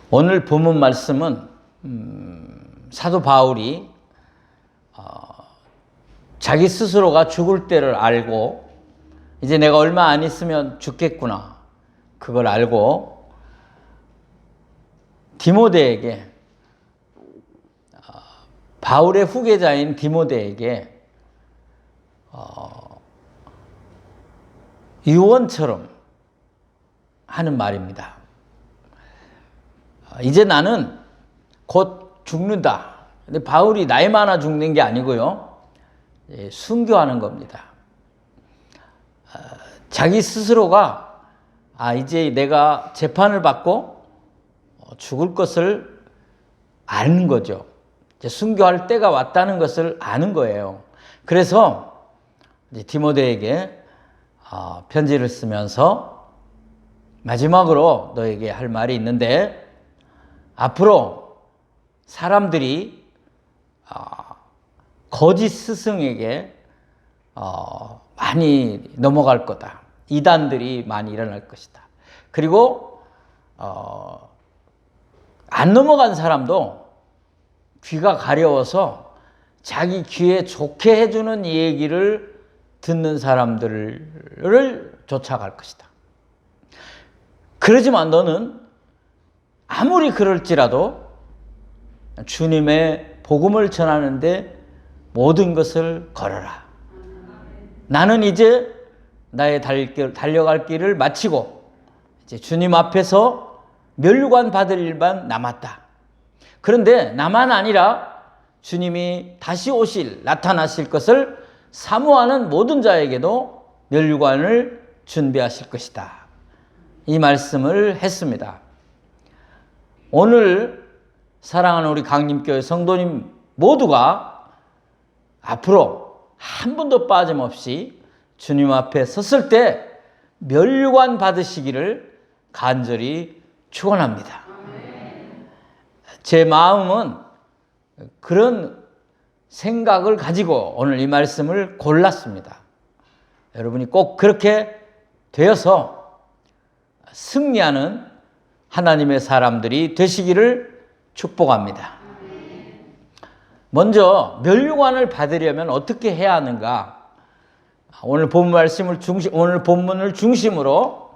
오늘 본문 말씀은 사도 바울이 자기 스스로가 죽을 때를 알고 이제 내가 얼마 안 있으면 죽겠구나, 그걸 알고 디모데에게, 바울의 후계자인 디모데에게 유언처럼 하는 말입니다. 이제 나는 곧 죽는다. 근데 바울이 나이 많아 죽는 게 아니고요, 순교하는 겁니다. 자기 스스로가 이제 내가 재판을 받고 죽을 것을 아는 거죠. 이제 순교할 때가 왔다는 것을 아는 거예요. 그래서 이제 디모데에게 편지를 쓰면서 마지막으로 너에게 할 말이 있는데, 앞으로 사람들이 거짓 스승에게 많이 넘어갈 거다. 이단들이 많이 일어날 것이다. 그리고 안 넘어간 사람도 귀가 가려워서 자기 귀에 좋게 해주는 얘기를 듣는 사람들을 쫓아갈 것이다. 그러지만 너는 아무리 그럴지라도 주님의 복음을 전하는데 모든 것을 걸어라. 나는 이제 나의 달려갈 길을 마치고 이제 주님 앞에서 멸류관 받을 일만 남았다. 그런데 나만 아니라 주님이 다시 나타나실 것을 사모하는 모든 자에게도 멸류관을 준비하실 것이다. 이 말씀을 했습니다. 오늘 사랑하는 우리 강림교회 성도님 모두가 앞으로 한 분도 빠짐없이 주님 앞에 섰을 때 멸류관 받으시기를 간절히 축원합니다. 제 마음은 그런 생각을 가지고 오늘 이 말씀을 골랐습니다. 여러분이 꼭 그렇게 되어서 승리하는 하나님의 사람들이 되시기를 축복합니다. 먼저 멸류관을 받으려면 어떻게 해야 하는가? 오늘 본문을 중심으로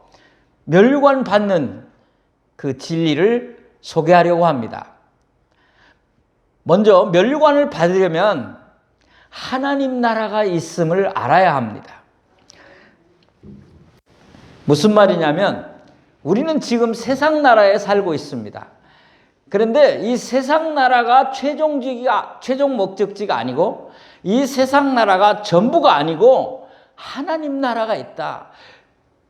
멸류관 받는 그 진리를 소개하려고 합니다. 먼저 멸류관을 받으려면 하나님 나라가 있음을 알아야 합니다. 무슨 말이냐면 우리는 지금 세상 나라에 살고 있습니다. 그런데 이 세상 나라가 최종 목적지가 아니고, 이 세상 나라가 전부가 아니고 하나님 나라가 있다.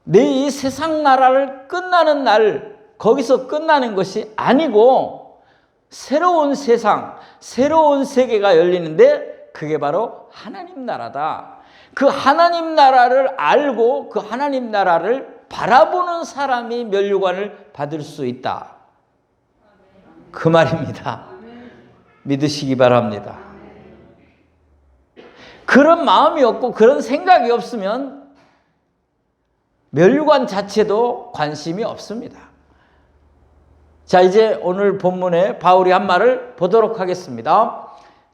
내 이 세상 나라를 끝나는 날, 거기서 끝나는 것이 아니고 새로운 세상, 새로운 세계가 열리는데 그게 바로 하나님 나라다. 그 하나님 나라를 알고 그 하나님 나라를 바라보는 사람이 멸류관을 받을 수 있다. 그 말입니다. 믿으시기 바랍니다. 그런 마음이 없고 그런 생각이 없으면 멸류관 자체도 관심이 없습니다. 자, 이제 오늘 본문에 바울이 한 말을 보도록 하겠습니다.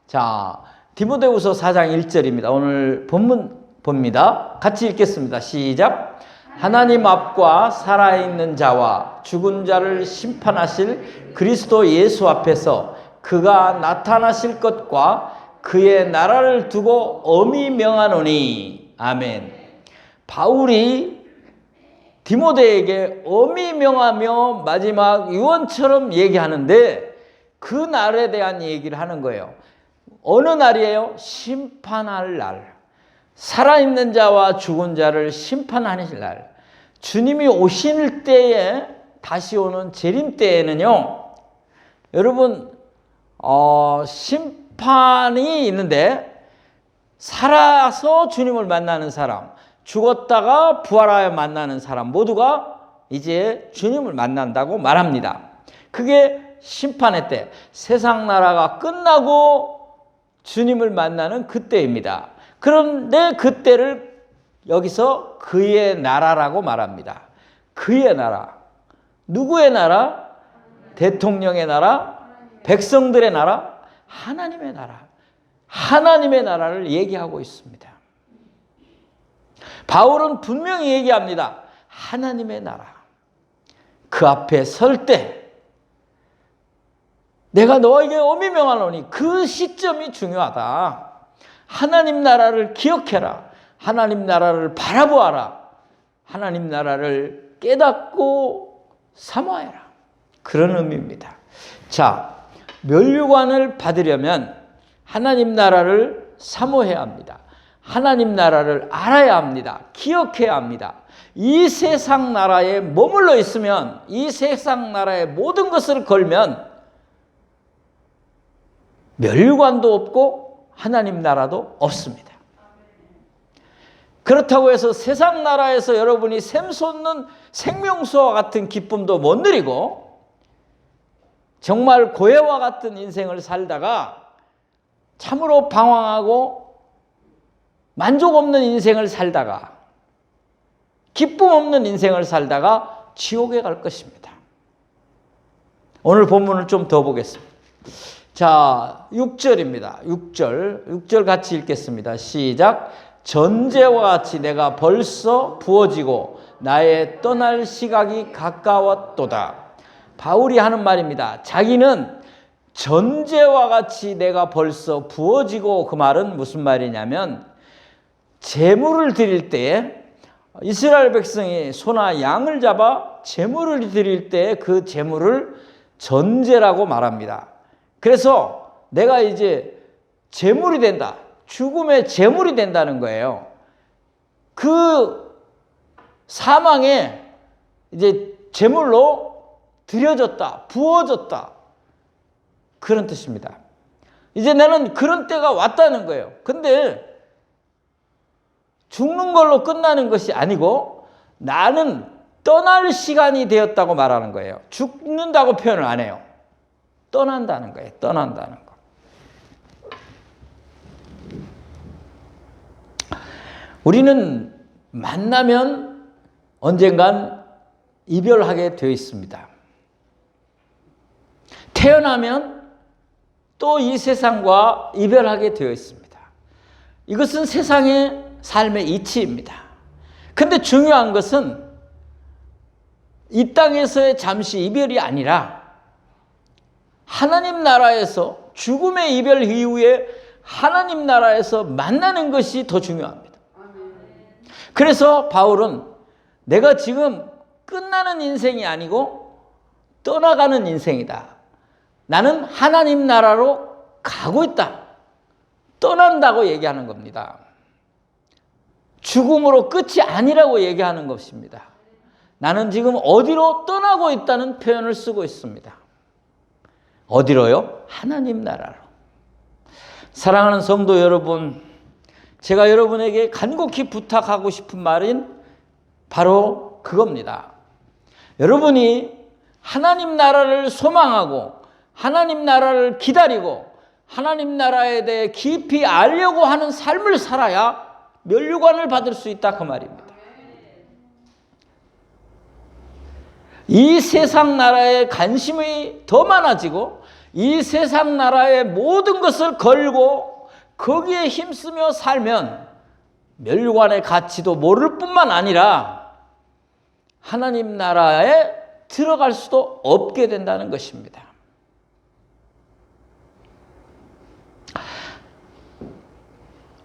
자, 디모데후서 4장 1절입니다. 오늘 본문 봅니다. 같이 읽겠습니다. 시작. 하나님 앞과 살아있는 자와 죽은 자를 심판하실 그리스도 예수 앞에서 그가 나타나실 것과 그의 나라를 두고 엄히 명하노니. 아멘. 바울이 디모데에게 엄히 명하며 마지막 유언처럼 얘기하는데 그 날에 대한 얘기를 하는 거예요. 어느 날이에요? 심판할 날. 살아있는 자와 죽은 자를 심판하실 날. 주님이 오실 때에, 다시 오는 재림 때에는요, 여러분, 심판이 있는데 살아서 주님을 만나는 사람, 죽었다가 부활하여 만나는 사람 모두가 이제 주님을 만난다고 말합니다. 그게 심판의 때, 세상 나라가 끝나고 주님을 만나는 그때입니다. 그런데 그때를 여기서 그의 나라라고 말합니다. 그의 나라. 누구의 나라? 대통령의 나라, 백성들의 나라, 하나님의 나라. 하나님의 나라를 얘기하고 있습니다. 바울은 분명히 얘기합니다. 하나님의 나라. 그 앞에 설 때 내가 너에게 엄히 명하노니 그 시점이 중요하다. 하나님 나라를 기억해라. 하나님 나라를 바라보아라. 하나님 나라를 깨닫고 사모해라. 그런 의미입니다. 자, 면류관을 받으려면 하나님 나라를 사모해야 합니다. 하나님 나라를 알아야 합니다. 기억해야 합니다. 이 세상 나라에 머물러 있으면, 이 세상 나라의 모든 것을 걸면 면류관도 없고 하나님 나라도 없습니다. 그렇다고 해서 세상 나라에서 여러분이 샘솟는 생명수와 같은 기쁨도 못 누리고 정말 고해와 같은 인생을 살다가 참으로 방황하고 만족 없는 인생을 살다가 기쁨 없는 인생을 살다가 지옥에 갈 것입니다. 오늘 본문을 좀 더 보겠습니다. 자, 6절입니다. 6절 같이 읽겠습니다. 시작. 전제와 같이 내가 벌써 부어지고 나의 떠날 시각이 가까웠도다. 바울이 하는 말입니다. 자기는 전제와 같이 내가 벌써 부어지고, 그 말은 무슨 말이냐면 제물을 드릴 때에 이스라엘 백성이 소나 양을 잡아 제물을 드릴 때 그 제물을 전제라고 말합니다. 그래서 내가 이제 제물이 된다. 죽음의 제물이 된다는 거예요. 그 사망에 이제 제물로 드려졌다, 부어졌다. 그런 뜻입니다. 이제 나는 그런 때가 왔다는 거예요. 근데 죽는 걸로 끝나는 것이 아니고 나는 떠날 시간이 되었다고 말하는 거예요. 죽는다고 표현을 안 해요. 떠난다는 거예요. 떠난다는 거. 우리는 만나면 언젠간 이별하게 되어 있습니다. 태어나면 또 이 세상과 이별하게 되어 있습니다. 이것은 세상의 삶의 이치입니다. 근데 중요한 것은 이 땅에서의 잠시 이별이 아니라 하나님 나라에서 죽음의 이별 이후에 하나님 나라에서 만나는 것이 더 중요합니다. 그래서 바울은 내가 지금 끝나는 인생이 아니고 떠나가는 인생이다. 나는 하나님 나라로 가고 있다. 떠난다고 얘기하는 겁니다. 죽음으로 끝이 아니라고 얘기하는 것입니다. 나는 지금 어디로 떠나고 있다는 표현을 쓰고 있습니다. 어디로요? 하나님 나라로. 사랑하는 성도 여러분, 제가 여러분에게 간곡히 부탁하고 싶은 말은 바로 그겁니다. 여러분이 하나님 나라를 소망하고 하나님 나라를 기다리고 하나님 나라에 대해 깊이 알려고 하는 삶을 살아야 면류관을 받을 수 있다, 그 말입니다. 이 세상 나라에 관심이 더 많아지고 이 세상 나라의 모든 것을 걸고 거기에 힘쓰며 살면 면류관의 가치도 모를 뿐만 아니라 하나님 나라에 들어갈 수도 없게 된다는 것입니다.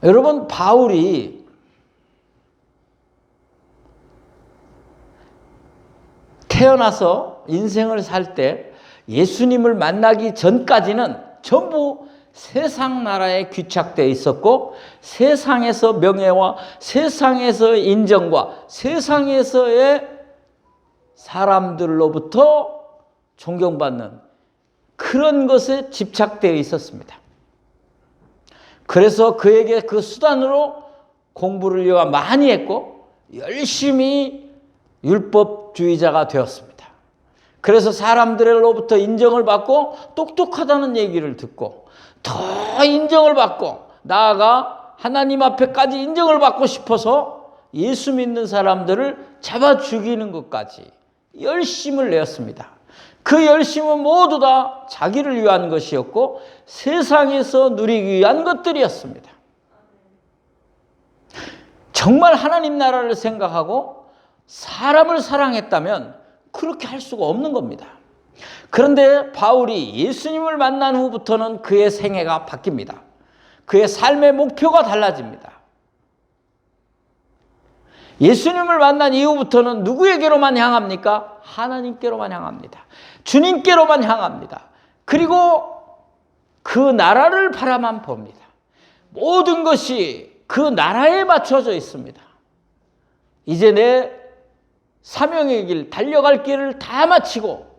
여러분, 바울이 태어나서 인생을 살 때 예수님을 만나기 전까지는 전부 세상 나라에 귀착되어 있었고 세상에서 명예와 세상에서의 인정과 세상에서의 사람들로부터 존경받는 그런 것에 집착되어 있었습니다. 그래서 그에게 그 수단으로 공부를 많이 했고 열심히 율법주의자가 되었습니다. 그래서 사람들로부터 인정을 받고 똑똑하다는 얘기를 듣고 더 인정을 받고 나아가 하나님 앞에까지 인정을 받고 싶어서 예수 믿는 사람들을 잡아 죽이는 것까지 열심을 내었습니다. 그 열심은 모두 다 자기를 위한 것이었고 세상에서 누리기 위한 것들이었습니다. 정말 하나님 나라를 생각하고 사람을 사랑했다면 그렇게 할 수가 없는 겁니다. 그런데 바울이 예수님을 만난 후부터는 그의 생애가 바뀝니다. 그의 삶의 목표가 달라집니다. 예수님을 만난 이후부터는 누구에게로만 향합니까? 하나님께로만 향합니다. 주님께로만 향합니다. 그리고 그 나라를 바라만 봅니다. 모든 것이 그 나라에 맞춰져 있습니다. 이제 내 사명의 길, 달려갈 길을 다 마치고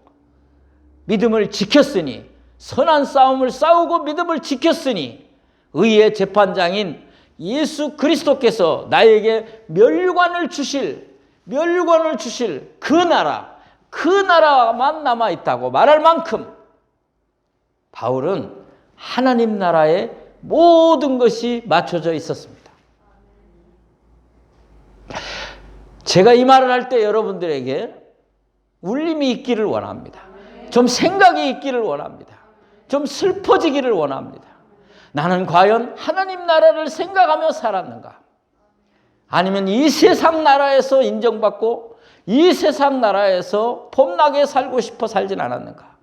믿음을 지켰으니, 선한 싸움을 싸우고 믿음을 지켰으니 의의 재판장인 예수 그리스도께서 나에게 멸류관을 주실 그 나라만 남아있다고 말할 만큼 바울은 하나님 나라에 모든 것이 맞춰져 있었습니다. 제가 이 말을 할 때 여러분들에게 울림이 있기를 원합니다. 좀 생각이 있기를 원합니다. 좀 슬퍼지기를 원합니다. 나는 과연 하나님 나라를 생각하며 살았는가? 아니면 이 세상 나라에서 인정받고 이 세상 나라에서 폼나게 살고 싶어 살진 않았는가?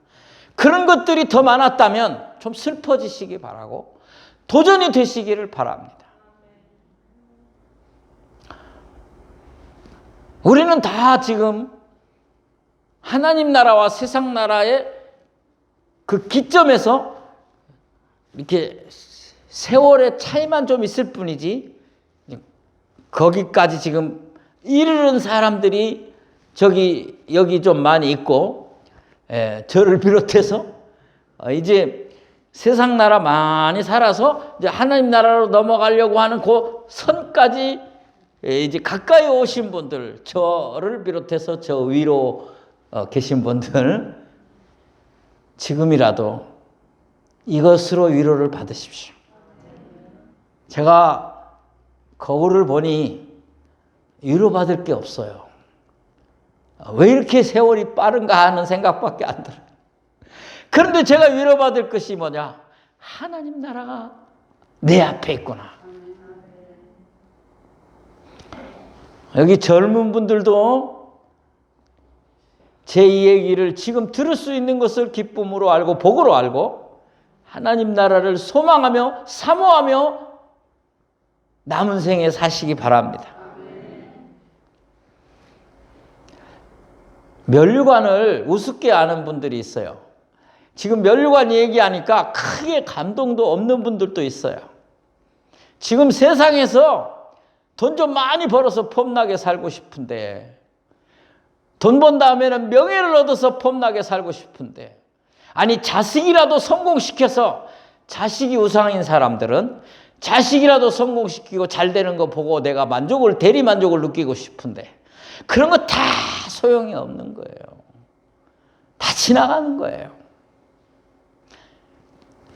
그런 것들이 더 많았다면 좀 슬퍼지시기 바라고 도전이 되시기를 바랍니다. 우리는 다 지금 하나님 나라와 세상 나라의 그 기점에서 이렇게 세월의 차이만 좀 있을 뿐이지 거기까지 지금 이르는 사람들이 여기 좀 많이 있고, 저를 비롯해서 이제 세상 나라 많이 살아서 이제 하나님 나라로 넘어가려고 하는 그 선까지 이제 가까이 오신 분들, 저를 비롯해서 저 위로 계신 분들, 지금이라도 이것으로 위로를 받으십시오. 제가 거울을 보니 위로받을 게 없어요. 왜 이렇게 세월이 빠른가 하는 생각밖에 안 들어요. 그런데 제가 위로받을 것이 뭐냐? 하나님 나라가 내 앞에 있구나. 여기 젊은 분들도 제 이 얘기를 지금 들을 수 있는 것을 기쁨으로 알고 복으로 알고 하나님 나라를 소망하며 사모하며 남은 생에 사시기 바랍니다. 면류관을 우습게 아는 분들이 있어요. 지금 면류관 얘기하니까 크게 감동도 없는 분들도 있어요. 지금 세상에서 돈 좀 많이 벌어서 폼나게 살고 싶은데, 돈 번 다음에는 명예를 얻어서 폼나게 살고 싶은데, 아니 자식이라도 성공시켜서, 자식이 우상인 사람들은 자식이라도 성공시키고 잘 되는 거 보고 내가 대리 만족을 느끼고 싶은데 그런 거 다 소용이 없는 거예요. 다 지나가는 거예요.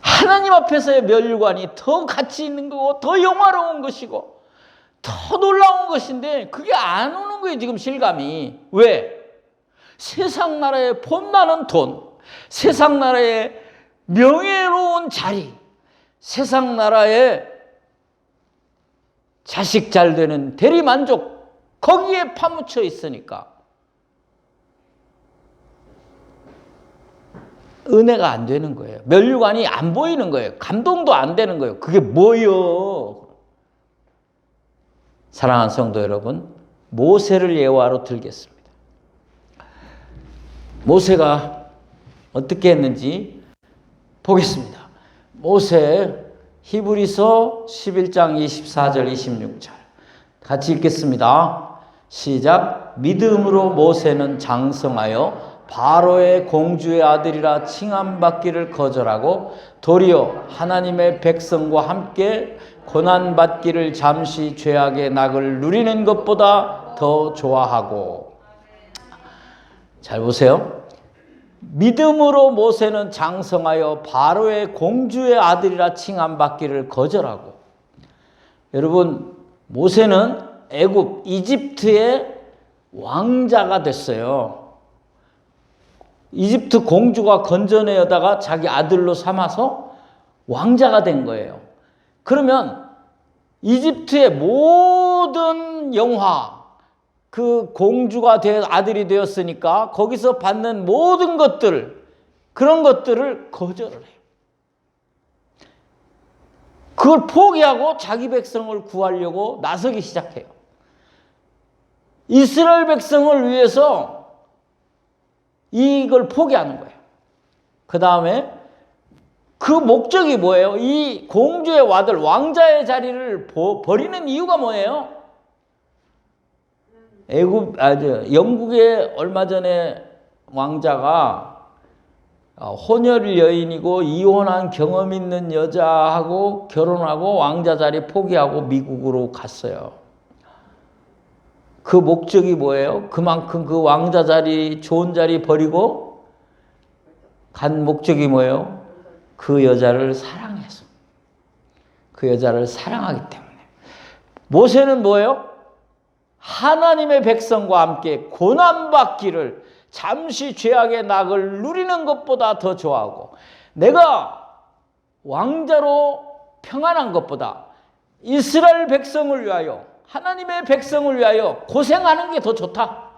하나님 앞에서의 면류관이 더 가치 있는 거고 더 영화로운 것이고 더 놀라운 것인데 그게 안 오는 거예요. 지금 실감이. 왜? 세상 나라의 폼나는 돈, 세상 나라의 명예로운 자리, 세상 나라의 자식 잘 되는 대리만족, 거기에 파묻혀 있으니까 은혜가 안 되는 거예요. 면류관이 안 보이는 거예요. 감동도 안 되는 거예요. 그게 뭐요? 사랑하는 성도 여러분, 모세를 예화로 들겠습니다. 모세가 어떻게 했는지 보겠습니다. 모세 히브리서 11장 24절 26절 같이 읽겠습니다. 시작. 믿음으로 모세는 장성하여 바로의 공주의 아들이라 칭함받기를 거절하고 도리어 하나님의 백성과 함께 고난받기를 잠시 죄악의 낙을 누리는 것보다 더 좋아하고. 잘 보세요. 믿음으로 모세는 장성하여 바로의 공주의 아들이라 칭함받기를 거절하고. 여러분, 모세는 이집트의 왕자가 됐어요. 이집트 공주가 건져내다가 자기 아들로 삼아서 왕자가 된 거예요. 그러면 이집트의 모든 영화, 그 공주가 아들이 되었으니까 거기서 받는 모든 것들, 그런 것들을 거절을 해요. 그걸 포기하고 자기 백성을 구하려고 나서기 시작해요. 이스라엘 백성을 위해서 이걸 포기하는 거예요. 그 다음에 그 목적이 뭐예요? 이 공주의 아들, 왕자의 자리를 버리는 이유가 뭐예요? 영국에 얼마 전에 왕자가 혼혈 여인이고 이혼한 경험 있는 여자하고 결혼하고 왕자 자리 포기하고 미국으로 갔어요. 그 목적이 뭐예요? 그만큼 그 왕자 자리, 좋은 자리 버리고 간 목적이 뭐예요? 그 여자를 사랑해서. 그 여자를 사랑하기 때문에. 모세는 뭐예요? 하나님의 백성과 함께 고난받기를 잠시 죄악의 낙을 누리는 것보다 더 좋아하고, 내가 왕자로 평안한 것보다 이스라엘 백성을 위하여, 하나님의 백성을 위하여 고생하는 게 더 좋다.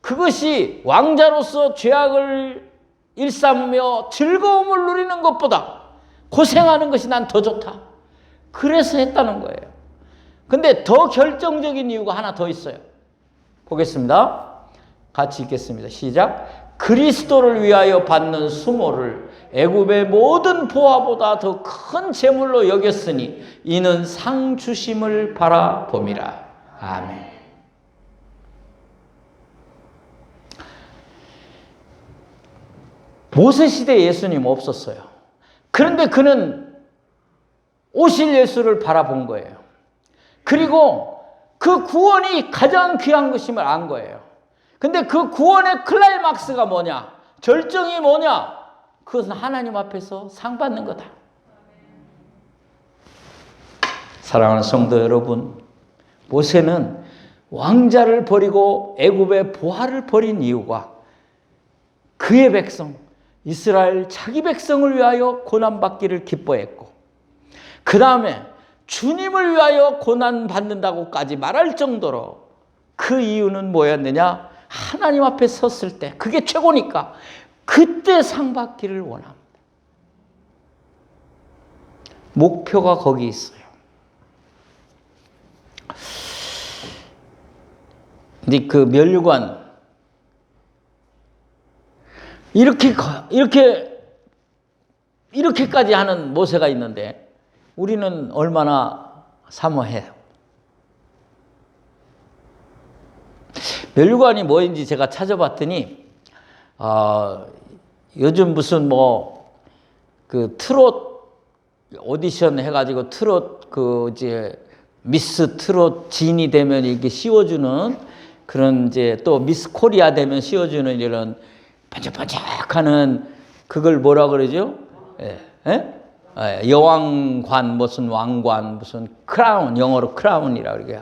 그것이 왕자로서 죄악을 일삼으며 즐거움을 누리는 것보다 고생하는 것이 난 더 좋다. 그래서 했다는 거예요. 근데 더 결정적인 이유가 하나 더 있어요. 보겠습니다. 같이 읽겠습니다. 시작. 그리스도를 위하여 받는 수모를 애굽의 모든 보화보다 더 큰 재물로 여겼으니 이는 상 주심을 바라봄이라. 아멘. 모세 시대에 예수님 없었어요. 그런데 그는 오실 예수를 바라본 거예요. 그리고 그 구원이 가장 귀한 것임을 안 거예요. 근데 그 구원의 클라이막스가 뭐냐? 절정이 뭐냐? 그것은 하나님 앞에서 상 받는 거다. 사랑하는 성도 여러분, 모세는 왕자를 버리고 애굽의 보화를 버린 이유가 그의 백성, 이스라엘 자기 백성을 위하여 고난받기를 기뻐했고, 그 다음에 주님을 위하여 고난받는다고까지 말할 정도로 그 이유는 뭐였느냐? 하나님 앞에 섰을 때 그게 최고니까 그때 상 받기를 원합니다. 목표가 거기 있어요. 근데 그 면류관 이렇게까지 하는 모세가 있는데 우리는 얼마나 사모해요. 면류관이 뭐인지 제가 찾아봤더니 요즘 무슨 그 트롯 오디션 해가지고 트롯 이제 미스 트롯 진이 되면 이렇게 씌워주는 그런, 이제 또 미스 코리아 되면 씌워주는 이런 반짝반짝하는, 그걸 뭐라 그러죠? 여왕관, 무슨 왕관, 무슨 크라운, 영어로 크라운이라 그러게.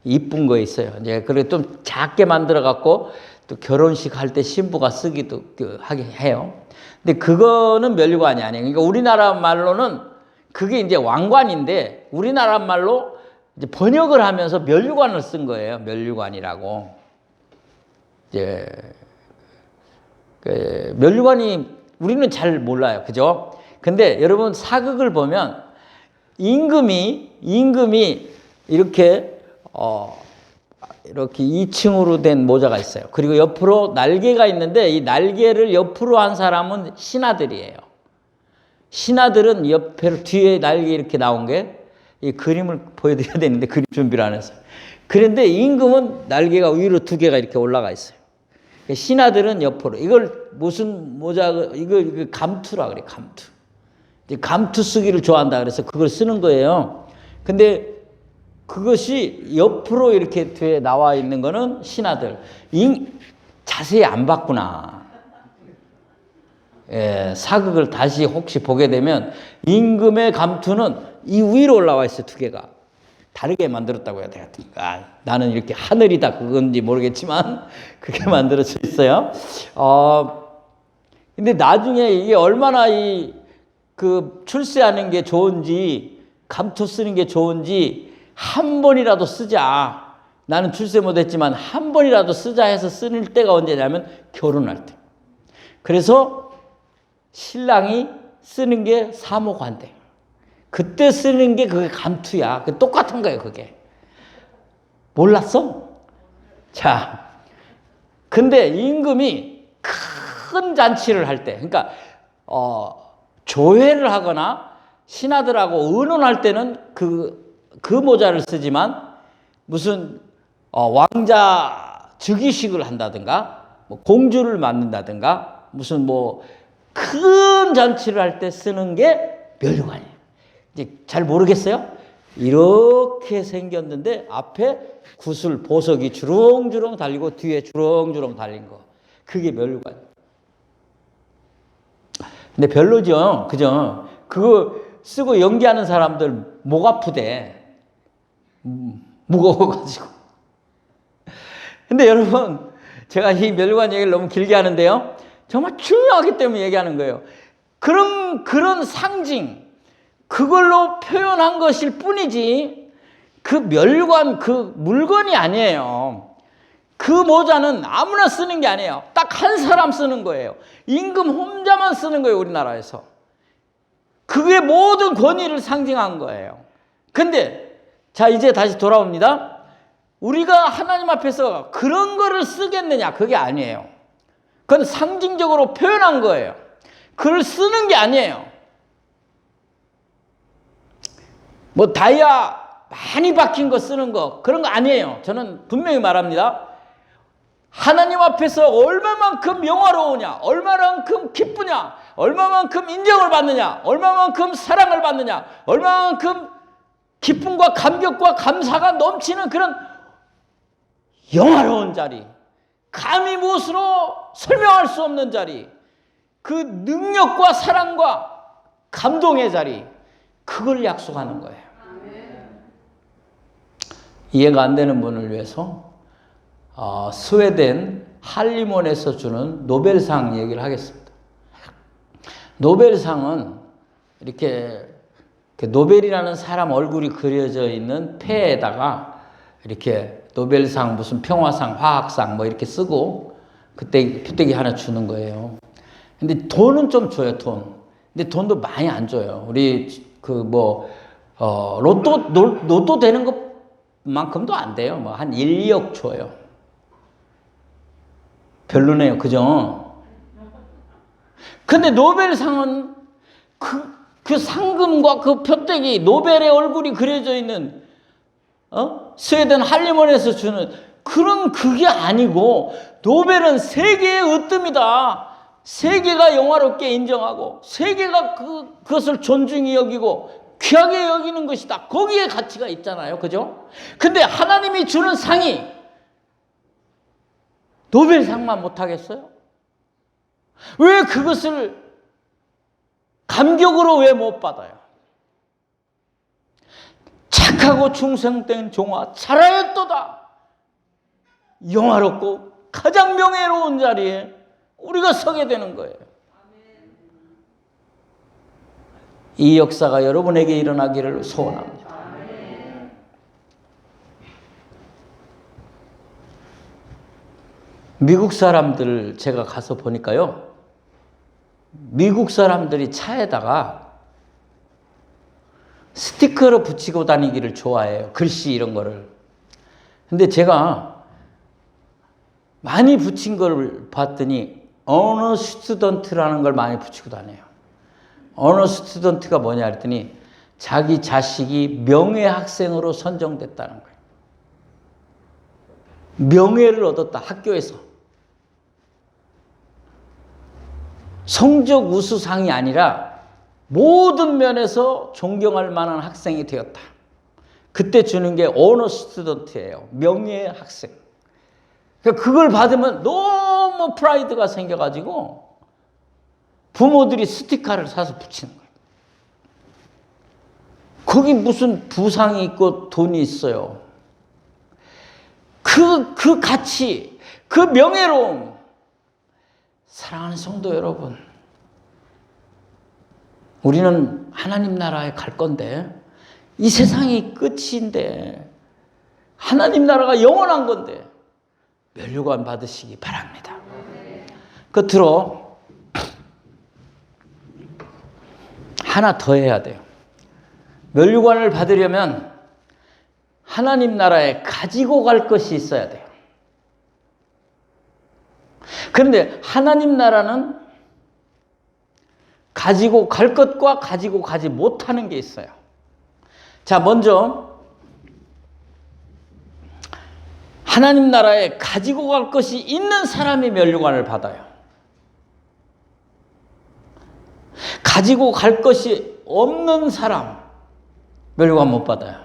이쁜 거 있어요. 이제 그래 좀 작게 만들어 갖고 또 결혼식 할 때 신부가 쓰기도 하게 해요. 근데 그거는 면류관이 아니에요. 그러니까 우리나라 말로는 그게 이제 왕관인데 우리나라 말로 이제 번역을 하면서 면류관을 쓴 거예요. 면류관이라고. 이제 면류관이 우리는 잘 몰라요. 그죠? 근데 여러분 사극을 보면 임금이 이렇게 2층으로 된 모자가 있어요. 그리고 옆으로 날개가 있는데 이 날개를 옆으로 한 사람은 신하들이에요. 신하들은 옆에 뒤에 날개 이렇게 나온 게 이 그림을 보여드려야 되는데 그림 준비를 안 했어요. 그런데 임금은 날개가 위로 2개가 이렇게 올라가 있어요. 신하들은 옆으로. 이걸 무슨 모자, 이거 감투라 그래, 감투. 감투 쓰기를 좋아한다 그래서 그걸 쓰는 거예요. 근데 그것이 옆으로 이렇게 뒤에 나와 있는 거는 신하들. 자세히 안 봤구나. 사극을 다시 혹시 보게 되면 임금의 감투는 이 위로 올라와 있어요. 2개가. 다르게 만들었다고 해야 되겠다. 나는 이렇게 하늘이다 그건지 모르겠지만 그렇게 만들어져 있어요. 근데 나중에 이게 얼마나 그 출세하는 게 좋은지, 감투 쓰는 게 좋은지 한 번이라도 쓰자. 나는 출세 못했지만 한 번이라도 쓰자 해서 쓰는 때가 언제냐면 결혼할 때. 그래서 신랑이 쓰는 게 사모관대. 그때 쓰는 게 그게 감투야. 똑같은 거예요, 그게. 몰랐어? 자, 근데 임금이 큰 잔치를 할 때, 그러니까 조회를 하거나 신하들하고 의논할 때는 그 모자를 쓰지만 무슨 왕자 즉위식을 한다든가 뭐 공주를 만든다든가 무슨 뭐 큰 잔치를 할 때 쓰는 게 면류관이에요. 이제 잘 모르겠어요? 이렇게 생겼는데 앞에 구슬 보석이 주렁주렁 달리고 뒤에 주렁주렁 달린 거, 그게 면류관이에요. 근데 별로죠, 그죠? 그거 쓰고 연기하는 사람들 목 아프대, 무거워가지고. 근데 여러분, 제가 이 면류관 얘기를 너무 길게 하는데요, 정말 중요하기 때문에 얘기하는 거예요. 그런 상징, 그걸로 표현한 것일 뿐이지 그 면류관 그 물건이 아니에요. 그 모자는 아무나 쓰는 게 아니에요. 딱 한 사람 쓰는 거예요. 임금 혼자만 쓰는 거예요, 우리나라에서. 그게 모든 권위를 상징한 거예요. 근데 자, 이제 다시 돌아옵니다. 우리가 하나님 앞에서 그런 거를 쓰겠느냐? 그게 아니에요. 그건 상징적으로 표현한 거예요. 그걸 쓰는 게 아니에요. 뭐 다이아 많이 박힌 거 쓰는 거, 그런 거 아니에요. 저는 분명히 말합니다. 하나님 앞에서 얼마만큼 영화로우냐, 얼마만큼 기쁘냐, 얼마만큼 인정을 받느냐, 얼마만큼 사랑을 받느냐, 얼마만큼 기쁨과 감격과 감사가 넘치는 그런 영화로운 자리, 감히 무엇으로 설명할 수 없는 자리, 그 능력과 사랑과 감동의 자리, 그걸 약속하는 거예요. 이해가 안 되는 분을 위해서 스웨덴 할리몬에서 주는 노벨상 얘기를 하겠습니다. 노벨상은 이렇게 노벨이라는 사람 얼굴이 그려져 있는 패에다가 이렇게 노벨상, 무슨 평화상, 화학상 뭐 이렇게 쓰고 그때 표대기 하나 주는 거예요. 근데 돈은 좀 줘요, 돈. 근데 돈도 많이 안 줘요. 우리 로또 되는 것만큼도 안 돼요. 뭐 한 1, 2억 줘요. 별로네요, 그죠? 근데 노벨상은 그 상금과 그 표대기, 노벨의 얼굴이 그려져 있는 스웨덴 할리몬에서 주는 그게 아니고, 노벨은 세계의 으뜸이다. 세계가 영화롭게 인정하고 세계가 그것을 존중히 여기고 귀하게 여기는 것이다. 거기에 가치가 있잖아요, 그죠? 근데 하나님이 주는 상이 노벨상만 못하겠어요? 왜 그것을 감격으로 왜 못 받아요? 착하고 충성된 종아 잘하였도다. 영화롭고 가장 명예로운 자리에 우리가 서게 되는 거예요. 이 역사가 여러분에게 일어나기를 소원합니다. 미국 사람들 제가 가서 보니까요, 미국 사람들이 차에다가 스티커를 붙이고 다니기를 좋아해요. 글씨 이런 거를. 근데 제가 많이 붙인 걸 봤더니 어너 스튜던트라는 걸 많이 붙이고 다녀요. 어너 스튜던트가 뭐냐 했더니 자기 자식이 명예학생으로 선정됐다는 거예요. 명예를 얻었다, 학교에서. 성적 우수상이 아니라 모든 면에서 존경할 만한 학생이 되었다. 그때 주는 게 어너 스튜던트예요. 명예학생. 그걸 받으면 너무 프라이드가 생겨가지고 부모들이 스티커를 사서 붙이는 거예요. 거기 무슨 부상이 있고 돈이 있어요. 그 가치, 그 명예로움, 사랑하는 성도 여러분, 우리는 하나님 나라에 갈 건데 이 세상이 끝인데 하나님 나라가 영원한 건데 면류관 받으시기 바랍니다. 끝으로 하나 더 해야 돼요. 면류관을 받으려면 하나님 나라에 가지고 갈 것이 있어야 돼요. 그런데 하나님 나라는 가지고 갈 것과 가지고 가지 못하는 게 있어요. 자, 먼저 하나님 나라에 가지고 갈 것이 있는 사람이 면류관을 받아요. 가지고 갈 것이 없는 사람 면류관 못 받아요.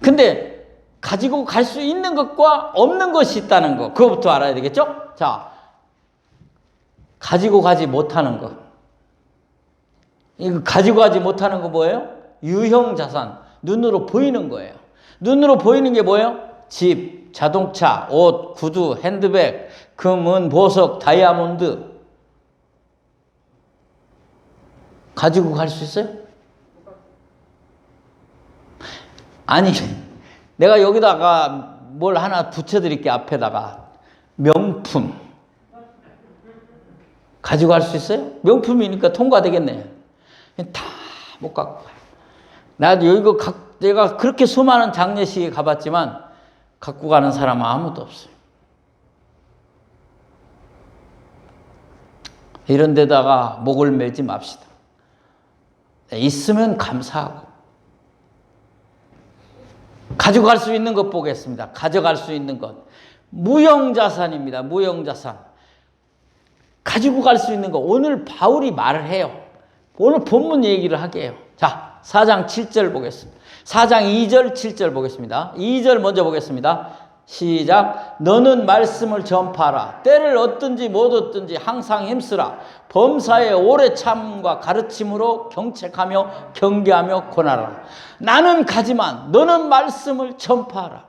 근데 가지고 갈 수 있는 것과 없는 것이 있다는 거, 그거부터 알아야 되겠죠? 자, 가지고 가지 못하는 것. 이거 가지고 가지 못하는 거 뭐예요? 유형 자산, 눈으로 보이는 거예요. 눈으로 보이는 게 뭐예요? 집, 자동차, 옷, 구두, 핸드백, 금, 보석, 다이아몬드. 가지고 갈 수 있어요? 아니, 내가 여기다가 뭘 하나 붙여드릴게, 앞에다가. 명품. 가지고 갈 수 있어요? 명품이니까 통과되겠네. 다 못 갖고 가요. 내가 그렇게 수많은 장례식에 가봤지만 갖고 가는 사람은 아무도 없어요. 이런 데다가 목을 매지 맙시다. 있으면 감사하고. 가져갈 수 있는 것 보겠습니다. 가져갈 수 있는 것. 무형자산입니다. 무형자산. 가지고 갈 수 있는 거. 오늘 바울이 말을 해요. 오늘 본문 얘기를 하게 해요. 자, 4장 7절 보겠습니다. 4장 2절 7절 보겠습니다. 2절 먼저 보겠습니다. 시작. 너는 말씀을 전파하라. 때를 얻든지 못 얻든지 항상 힘쓰라. 범사에 오래 참과 가르침으로 경책하며 경계하며 권하라. 나는 가지만 너는 말씀을 전파하라.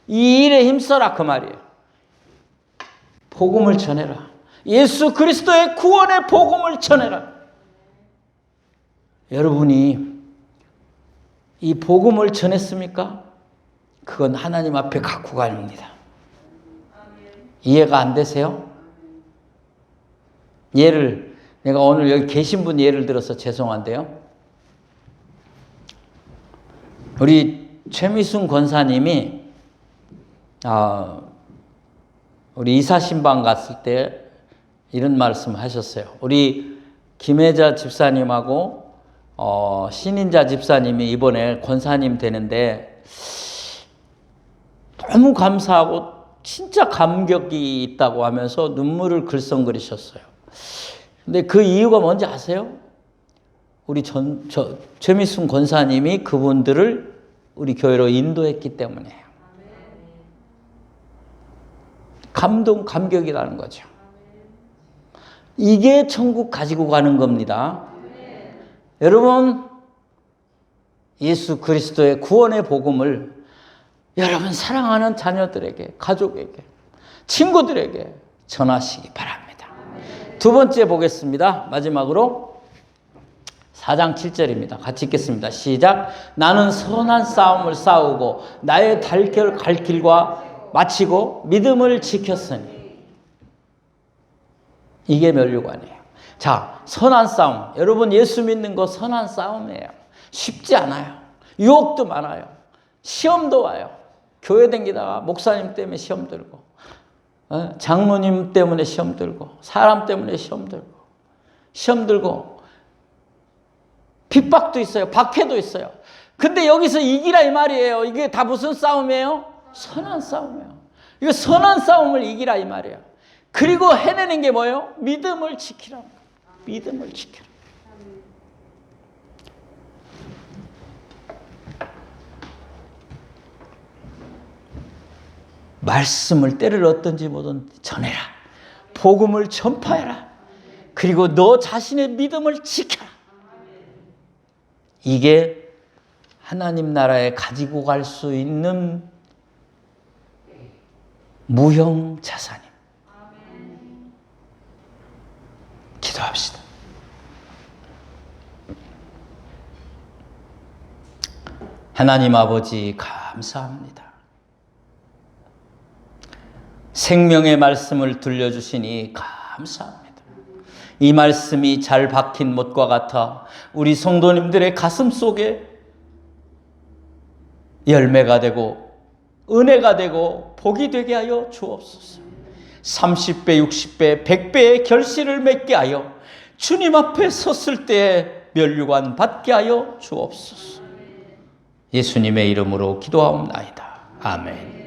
이 일에 힘써라, 그 말이에요. 복음을 전해라. 예수 그리스도의 구원의 복음을 전해라. 여러분이 이 복음을 전했습니까? 그건 하나님 앞에 갖고 갑니다. 이해가 안 되세요? 내가 오늘 여기 계신 분 예를 들어서 죄송한데요. 우리 최미순 권사님이 우리 이사신방 갔을 때 이런 말씀 하셨어요. 우리 김혜자 집사님하고 신인자 집사님이 이번에 권사님 되는데 너무 감사하고 진짜 감격이 있다고 하면서 눈물을 글썽거리셨어요. 근데 그 이유가 뭔지 아세요? 우리 최미순 권사님이 그분들을 우리 교회로 인도했기 때문이에요. 감격이라는 거죠. 이게 천국 가지고 가는 겁니다. 여러분, 예수 그리스도의 구원의 복음을 여러분 사랑하는 자녀들에게, 가족에게, 친구들에게 전하시기 바랍니다. 두 번째 보겠습니다. 마지막으로 4장 7절입니다. 같이 읽겠습니다. 시작. 나는 선한 싸움을 싸우고 나의 갈 길과 마치고 믿음을 지켰으니. 이게 면류관이에요. 자, 선한 싸움. 여러분 예수 믿는 거 선한 싸움이에요. 쉽지 않아요. 유혹도 많아요. 시험도 와요. 교회 다니다가 목사님 때문에 시험 들고, 장로님 때문에 시험 들고, 사람 때문에 시험 들고, 핍박도 있어요. 박해도 있어요. 근데 여기서 이기라 이 말이에요. 이게 다 무슨 싸움이에요? 선한 싸움이에요. 이거 선한 싸움을 이기라 이 말이에요. 그리고 해내는 게 뭐예요? 믿음을 지키라. 믿음을 지키라. 말씀을 때를 얻든지 뭐든지 전해라. 복음을 전파해라. 그리고 너 자신의 믿음을 지켜라. 이게 하나님 나라에 가지고 갈 수 있는 무형 자산입니다. 기도합시다. 하나님 아버지 감사합니다. 생명의 말씀을 들려주시니 감사합니다. 이 말씀이 잘 박힌 못과 같아 우리 성도님들의 가슴 속에 열매가 되고 은혜가 되고 복이 되게 하여 주옵소서. 30배, 60배, 100배의 결실을 맺게 하여 주님 앞에 섰을 때 면류관 받게 하여 주옵소서. 예수님의 이름으로 기도하옵나이다. 아멘.